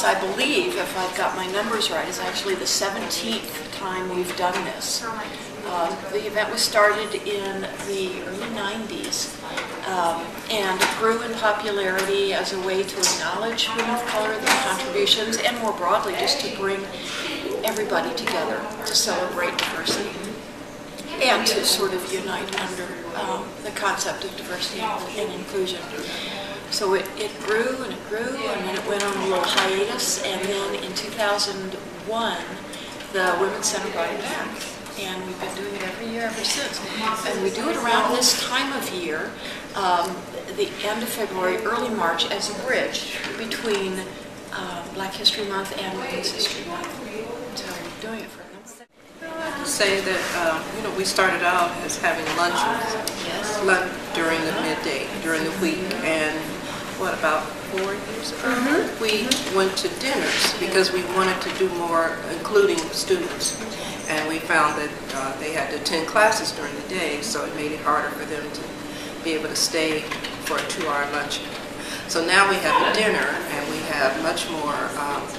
I believe, if I've got my numbers right, is actually the 17th time we've done this. The event was started in the early 90s and it grew in popularity as a way to acknowledge women of color, their contributions, and more broadly just to bring everybody together to celebrate diversity and to sort of unite under the concept of diversity and inclusion. So it grew and it grew, and then it went on a little hiatus, and then in 2001 the Women's Center brought it back, and we've been doing it every year ever since. And we do it around this time of year, the end of February, early March, as a bridge between Black History Month and Women's History Month. So we're doing it for them. I have to say that we started out as having lunches, lunch during the midday, during the week, and about 4 years ago, we went to dinners because we wanted to do more including students, and we found that they had to attend classes during the day, so it made it harder for them to be able to stay for a 2-hour lunch. So now we have a dinner, and we have much more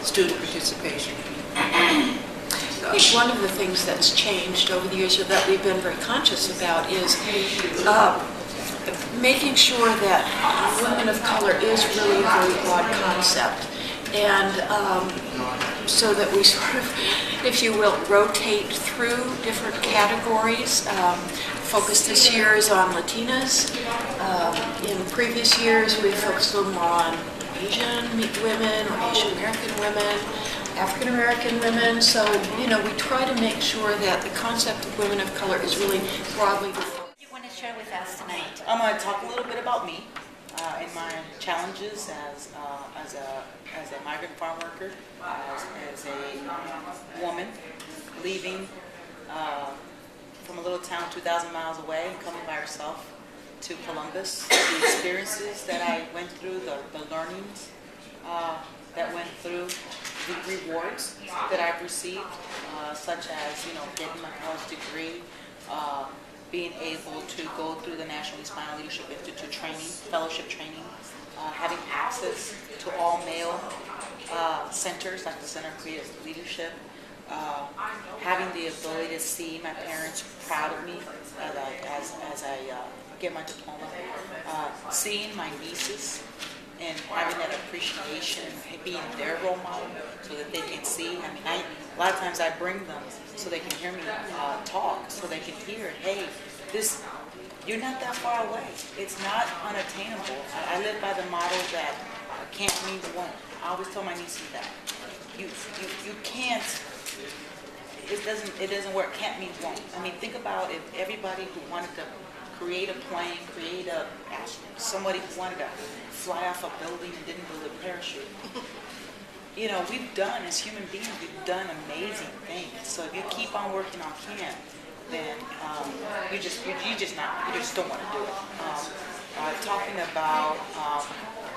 student participation. I think one of the things that's changed over the years, or that we've been very conscious about, is making sure that women of color is really a very broad concept, and so that we sort of, if you will, rotate through different categories. Focus this year is on Latinas. In previous years, we focused a little more on Asian women or Asian American women, African American women. So, we try to make sure that the concept of women of color is really broadly defined. What do you want to share with us tonight? I'm going to talk a little bit about me and my challenges as a migrant farm worker, as a woman leaving from a little town 2,000 miles away and coming by herself to Columbus. The experiences that I went through, the learnings that went through, the rewards that I've received, such as getting my college degree, being able to go through the National Hispanic Leadership Institute training, fellowship training, having access to all male centers like the Center of Creative Leadership, having the ability to see my parents proud of me as I get my diploma, seeing my nieces and having that appreciation, being their role model so that they can see. A lot of times I bring them so they can hear me talk, so they can hear, hey, you're not that far away. It's not unattainable. I live by the model that can't mean won't. I always tell my nieces that. You can't, it doesn't work. Can't mean won't. Think about if everybody who wanted to create a plane, somebody who wanted to fly off a building and didn't build a parachute. We've done, as human beings, we've done amazing things. So if you keep on working on can't, then you just don't want to do it. Talking about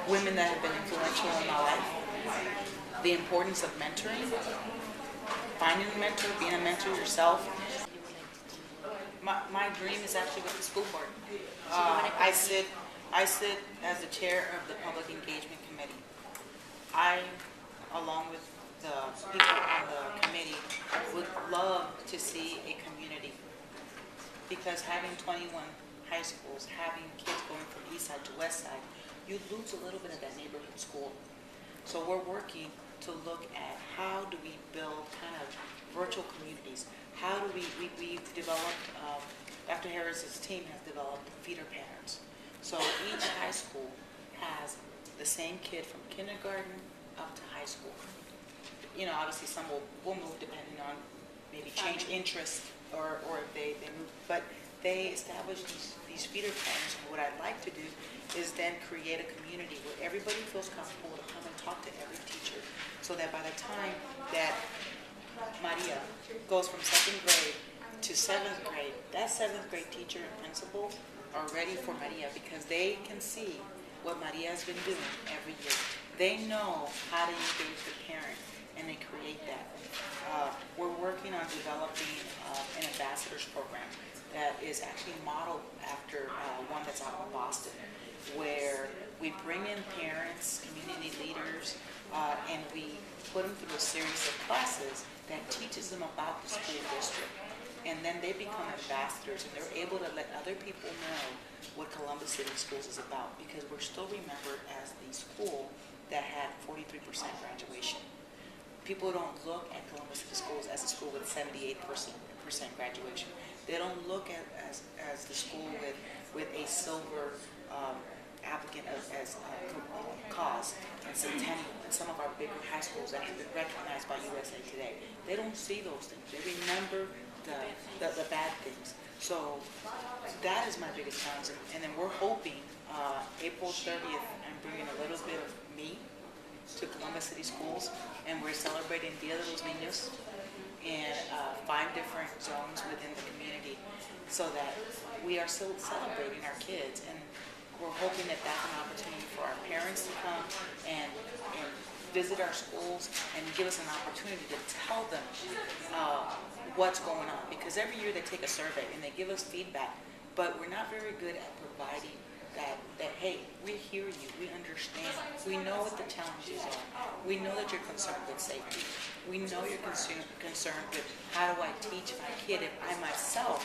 women that have been influential in my life, the importance of mentoring, finding a mentor, being a mentor yourself. My dream is actually with the school board. I sit as the chair of the Public Engagement Committee. I, along with the people on the committee, would love to see a community, because having 21 high schools, having kids going from east side to west side, you lose a little bit of that neighborhood school. So we're working to look at how do we build kind of virtual communities. How do we've developed, Dr. Harris's team has developed feeder patterns. So each high school has the same kid from kindergarten up to high school. Obviously some will move depending on maybe change interest or if they move, but they establish these feeder patterns. And what I'd like to do is then create a community where everybody feels comfortable to come and talk to every teacher, so that by the time that Maria goes from 2nd grade to 7th grade, that 7th grade teacher and principal are ready for Maria, because they can see what Maria has been doing every year. They know how to engage the parent, and they create that. We're working on developing an ambassadors program that is actually modeled after one that's out in Boston, where we bring in parents, community leaders, and we put them through a series of classes that teaches them about the school district. And then they become ambassadors, and they're able to let other people know what Columbus City Schools is about, because we're still remembered as the school that had 43% graduation. People don't look at Columbus City Schools as a school with 78% graduation. They don't look at as the school with a silver applicant as cause and centennial, and some of our bigger high schools that have been recognized by USA Today. They don't see those things. They remember the bad things. So that is my biggest challenge. And then we're hoping April 30th, I'm bringing a little bit of me to Columbus City Schools, and we're celebrating Dia de los Niños in 5 different zones within the community, so that we are still celebrating our kids. And we're hoping that that's an opportunity for our parents to come and visit our schools and give us an opportunity to tell them what's going on. Because every year they take a survey and they give us feedback, but we're not very good at providing that hey, we hear you, we understand, we know what the challenges are, we know that you're concerned with safety, we know you're concerned with how do I teach my kid if I myself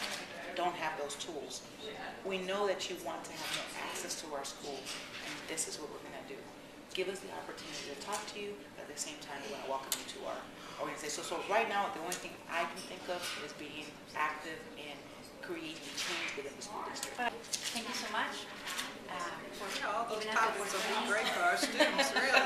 don't have those tools. We know that you want to have more access to our schools, and this is what we're going to do. Give us the opportunity to talk to you, but at the same time, we want to welcome you to our organization. So right now, the only thing I can think of is being active in creating change within the school district. Thank you so much. All those topics will be great for our students, really.